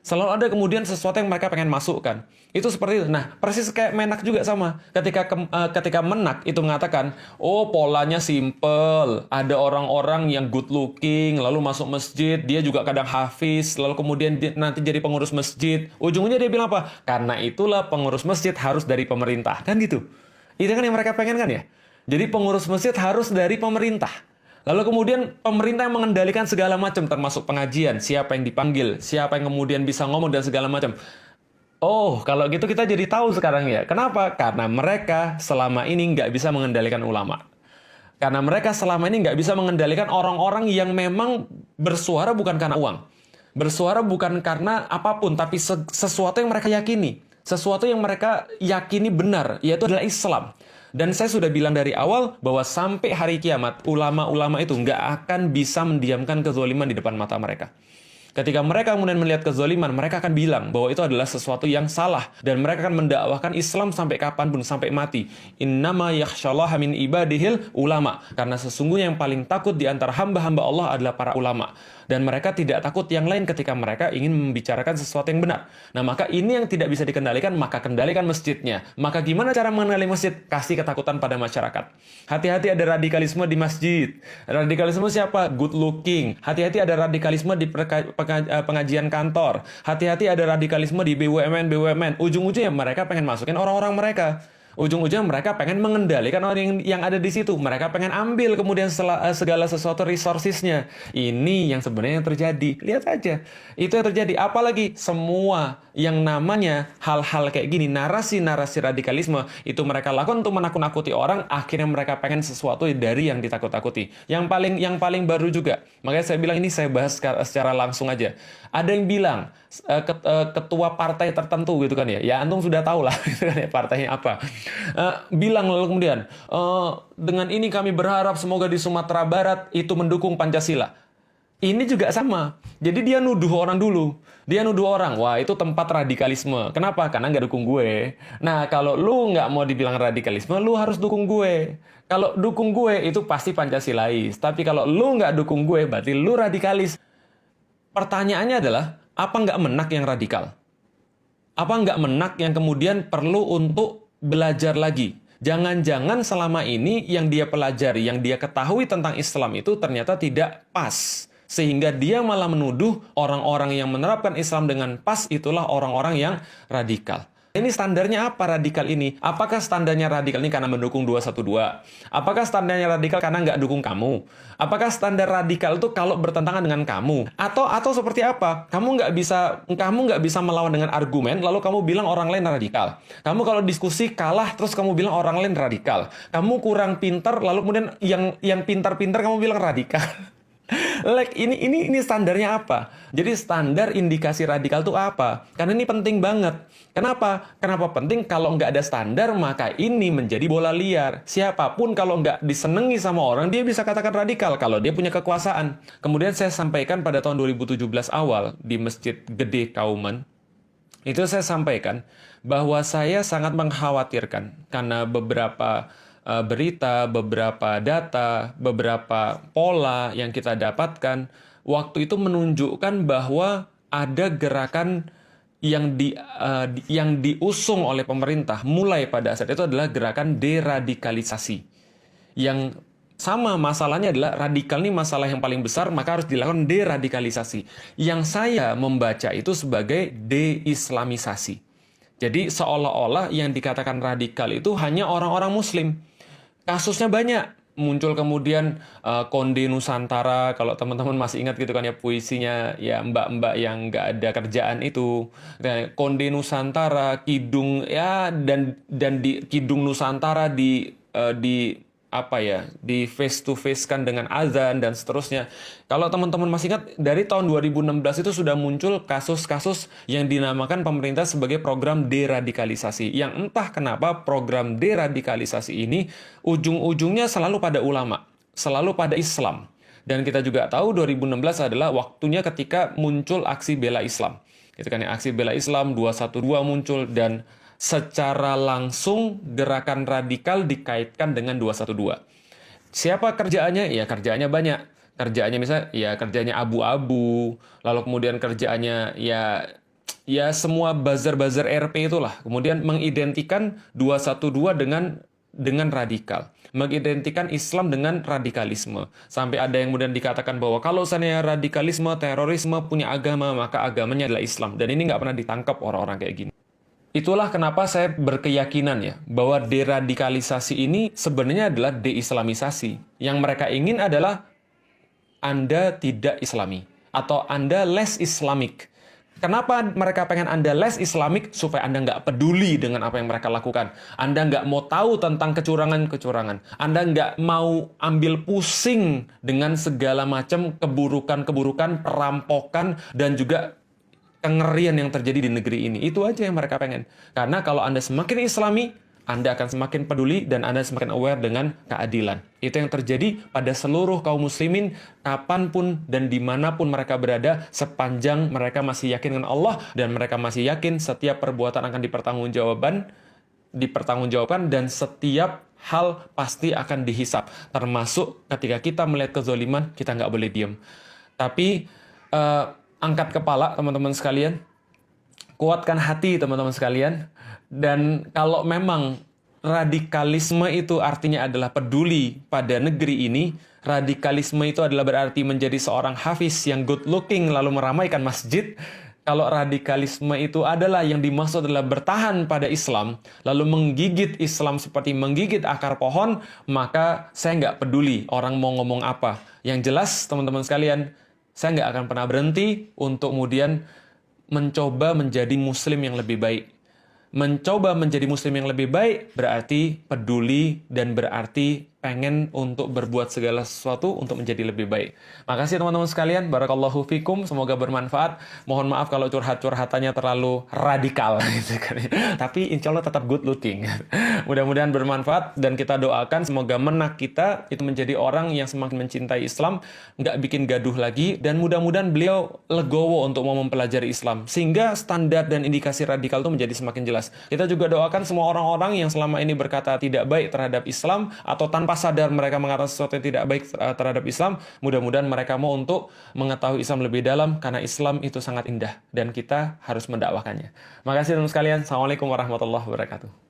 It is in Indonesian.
Selalu ada kemudian sesuatu yang mereka pengen masukkan. Itu seperti itu. Nah, persis kayak Menak juga sama. Ketika Menak itu mengatakan, oh polanya simple, ada orang-orang yang good looking, lalu masuk masjid, dia juga kadang hafiz, lalu kemudian nanti jadi pengurus masjid. Ujungnya dia bilang apa? Karena itulah pengurus masjid harus dari pemerintah. Kan gitu. Itu kan yang mereka pengen kan ya? Jadi pengurus masjid harus dari pemerintah. Lalu kemudian pemerintah yang mengendalikan segala macam, termasuk pengajian, siapa yang dipanggil, siapa yang kemudian bisa ngomong dan segala macam. Oh, kalau gitu kita jadi tahu sekarang ya. Kenapa? Karena mereka selama ini nggak bisa mengendalikan ulama. Karena mereka selama ini nggak bisa mengendalikan orang-orang yang memang bersuara bukan karena uang. Bersuara bukan karena apapun, tapi sesuatu yang mereka yakini. Sesuatu yang mereka yakini benar, yaitu adalah Islam. Dan saya sudah bilang dari awal bahwa sampai hari kiamat, ulama-ulama itu nggak akan bisa mendiamkan kezaliman di depan mata mereka. Ketika mereka kemudian melihat kezaliman, mereka akan bilang bahwa itu adalah sesuatu yang salah. Dan mereka akan mendakwahkan Islam sampai kapanpun, sampai mati. Innama yakhsyallaha min ibadihil ulama. Karena sesungguhnya yang paling takut di antara hamba-hamba Allah adalah para ulama. Dan mereka tidak takut yang lain ketika mereka ingin membicarakan sesuatu yang benar. Nah, maka ini yang tidak bisa dikendalikan, maka kendalikan masjidnya. Maka gimana cara mengenali masjid? Kasih ketakutan pada masyarakat. Hati-hati ada radikalisme di masjid. Radikalisme siapa? Good looking. Hati-hati ada radikalisme di pengajian kantor. Hati-hati ada radikalisme di BUMN. Ujung-ujungnya mereka pengen masukin orang-orang mereka. Ujung-ujungnya mereka pengen mengendalikan orang yang ada di situ. Mereka pengen ambil kemudian segala sesuatu resourcesnya. Ini yang sebenarnya terjadi. Lihat aja. Itu yang terjadi. Apalagi semua yang namanya hal-hal kayak gini, narasi-narasi radikalisme, itu mereka lakukan untuk menakut-nakuti orang, akhirnya mereka pengen sesuatu dari yang ditakut-takuti. Yang paling baru juga. Makanya saya bilang ini saya bahas secara langsung aja. Ada yang bilang, ketua partai tertentu gitu kan ya. Ya antum sudah tahu lah gitu kan ya, partainya apa. Bilang lalu kemudian, dengan ini kami berharap semoga di Sumatera Barat itu mendukung Pancasila. Ini juga sama. Jadi dia nuduh orang dulu. Dia nuduh orang, wah itu tempat radikalisme. Kenapa? Karena nggak dukung gue. Nah, kalau lu nggak mau dibilang radikalisme, lu harus dukung gue. Kalau dukung gue, itu pasti Pancasilais. Tapi kalau lu nggak dukung gue, berarti lu radikalis. Pertanyaannya adalah, apa nggak menak yang radikal? Apa nggak menak yang kemudian perlu untuk belajar lagi? Jangan-jangan selama ini yang dia pelajari, yang dia ketahui tentang Islam itu ternyata tidak pas. Sehingga dia malah menuduh orang-orang yang menerapkan Islam dengan pas itulah orang-orang yang radikal. Ini standarnya apa radikal ini? Apakah standarnya radikal ini karena mendukung 212? Apakah standarnya radikal karena nggak dukung kamu? Apakah standar radikal itu kalau bertentangan dengan kamu? Atau seperti apa? Kamu nggak bisa melawan dengan argumen, lalu kamu bilang orang lain radikal. Kamu kalau diskusi kalah, terus kamu bilang orang lain radikal. Kamu kurang pintar, lalu kemudian yang pintar-pintar kamu bilang radikal. Ini standarnya apa? Jadi standar indikasi radikal itu apa? Karena ini penting banget. Kenapa? Kenapa penting? Kalau nggak ada standar, maka ini menjadi bola liar. Siapapun kalau nggak disenangi sama orang, dia bisa katakan radikal kalau dia punya kekuasaan. Kemudian saya sampaikan pada tahun 2017 awal di Masjid Gede Kauman, itu saya sampaikan bahwa saya sangat mengkhawatirkan karena beberapa berita, beberapa data, beberapa pola yang kita dapatkan waktu itu menunjukkan bahwa ada gerakan yang diusung oleh pemerintah mulai pada saat itu adalah gerakan deradikalisasi. Yang sama masalahnya adalah radikal ini masalah yang paling besar, maka harus dilakukan deradikalisasi. Yang saya membaca itu sebagai deislamisasi. Jadi seolah-olah yang dikatakan radikal itu hanya orang-orang muslim. Kasusnya banyak. Muncul kemudian Konde Nusantara, kalau teman-teman masih ingat gitu kan ya, puisinya ya mbak-mbak yang nggak ada kerjaan itu. Dan Konde Nusantara, Kidung ya dan di Kidung Nusantara di apa ya, di face to face kan dengan azan dan seterusnya. Kalau teman-teman masih ingat, dari tahun 2016 itu sudah muncul kasus-kasus yang dinamakan pemerintah sebagai program deradikalisasi. Yang entah kenapa program deradikalisasi ini ujung-ujungnya selalu pada ulama, selalu pada Islam. Dan kita juga tahu 2016 adalah waktunya ketika muncul aksi bela Islam. Gitu kan ya, aksi bela Islam 212 muncul dan secara langsung gerakan radikal dikaitkan dengan 212. Siapa kerjaannya? Ya kerjaannya banyak. Kerjaannya misalnya ya kerjanya abu-abu, lalu kemudian kerjaannya ya ya semua buzzer-buzzer RP itulah. Kemudian mengidentikan 212 dengan radikal. Mengidentikan Islam dengan radikalisme. Sampai ada yang kemudian dikatakan bahwa kalau seandainya radikalisme, terorisme punya agama, maka agamanya adalah Islam. Dan ini nggak pernah ditangkap orang-orang kayak gini. Itulah kenapa saya berkeyakinan ya, bahwa deradikalisasi ini sebenarnya adalah deislamisasi. Yang mereka ingin adalah Anda tidak Islami, atau Anda less Islamic. Kenapa mereka pengen Anda less Islamic? Supaya Anda nggak peduli dengan apa yang mereka lakukan. Anda nggak mau tahu tentang kecurangan-kecurangan. Anda nggak mau ambil pusing dengan segala macam keburukan-keburukan, perampokan, dan juga kengerian yang terjadi di negeri ini. Itu aja yang mereka pengen. Karena kalau Anda semakin Islami, Anda akan semakin peduli dan Anda semakin aware dengan keadilan. Itu yang terjadi pada seluruh kaum muslimin, kapanpun dan dimanapun mereka berada, sepanjang mereka masih yakin dengan Allah dan mereka masih yakin setiap perbuatan akan dipertanggungjawabkan dan setiap hal pasti akan dihisap. Termasuk ketika kita melihat kezaliman, kita nggak boleh diam. Tapi angkat kepala teman-teman sekalian, kuatkan hati teman-teman sekalian. Dan kalau memang radikalisme itu artinya adalah peduli pada negeri ini, radikalisme itu adalah berarti menjadi seorang hafiz yang good looking lalu meramaikan masjid. Kalau radikalisme itu adalah yang dimaksud adalah bertahan pada Islam, lalu menggigit Islam seperti menggigit akar pohon, maka saya nggak peduli orang mau ngomong apa. Yang jelas teman-teman sekalian, saya nggak akan pernah berhenti untuk kemudian mencoba menjadi muslim yang lebih baik. Mencoba menjadi muslim yang lebih baik berarti peduli dan berarti pengen untuk berbuat segala sesuatu untuk menjadi lebih baik. Makasih teman-teman sekalian, barakallahu fikum, semoga bermanfaat. Mohon maaf kalau curhat-curhatannya terlalu radikal gitu kan. Tapi insya Allah tetap good looking. Mudah-mudahan bermanfaat dan kita doakan semoga menak kita itu menjadi orang yang semakin mencintai Islam, nggak bikin gaduh lagi, dan mudah-mudahan beliau legowo untuk mau mempelajari Islam sehingga standar dan indikasi radikal itu menjadi semakin jelas. Kita juga doakan semua orang-orang yang selama ini berkata tidak baik terhadap Islam atau tanpa sadar mereka mengatakan sesuatu yang tidak baik terhadap Islam, mudah-mudahan mereka mau untuk mengetahui Islam lebih dalam karena Islam itu sangat indah dan kita harus mendakwakannya. Makasih teman-teman sekalian. Assalamualaikum warahmatullahi wabarakatuh.